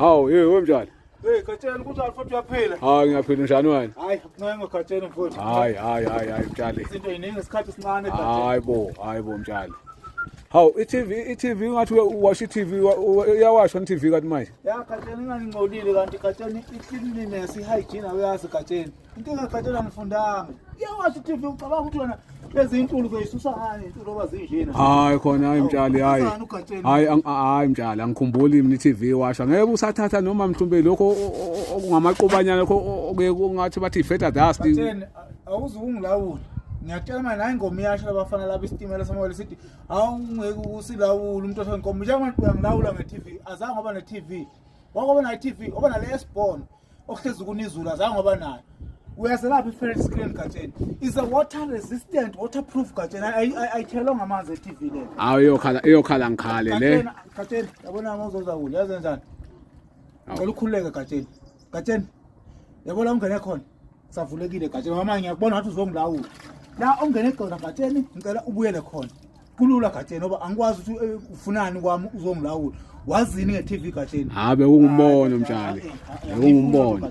Hawu, wemjani? Hey, Gatsheni ukuthi alifuthi uyaphila. Hayi ngiyaphila njani wena? Hayi, akuncenge Gatsheni mfowethu. Hayi mtshali. Izinto yiningi isikhathi esincane Gatsheni. Hayibo mtshali. Hawu, i-TV ngathi uwasha i-TV iyawashwa i-TV kanti manje. Ya Gatsheni ngingcolile kanti Gatsheni i-cleanliness i-hygiene awuyazi Gatsheni. Inkinga Gatsheni angifundanga. Iyawasha i-TV ucabanga ukuthi wena lezi intuli zoyisusa ngani intuli oba zinjena. Hayi khona hayi mtshali hayi. Hayi mtshali angikhumbuli mina i-TV iwashwa. Ngeke usathatha noma mhlawumbe lokho okungamaqobanyana lokho okuye kungathi bathi i-feather dust. Gatsheni awuzungilawula. Ngiyatshela manje hayi ingoma iyasha labafana laba isitimela samawele sithi awungeke usilawula umuntu othe inkomo njengoba uyangilawula nge-TV azange ngoba ne-TV wakoba nayo i-TV oba nale esbon okuhlezi kunizulu azange ngoba nayo uyazelapha i-flat screen Gatsheni is a water resistant waterproof Gatsheni ayithelwa ngamanzi e-TV le hawu iyokhala ngikhale le Gatsheni yabona ngozozawula yazi njani ngicela ukhululeke Gatsheni yabona ungene khona savulekile Gatsheni mama ngiyakubona ngathi uzongilawula la ongene khona Gatsheni ngicela ubuyele khona kulula Gatsheni ngoba angikwazi ukuthi ufunani kwami uzongilawula wazini nge-TV Gatsheni habe ungumbono mtshali ungumbono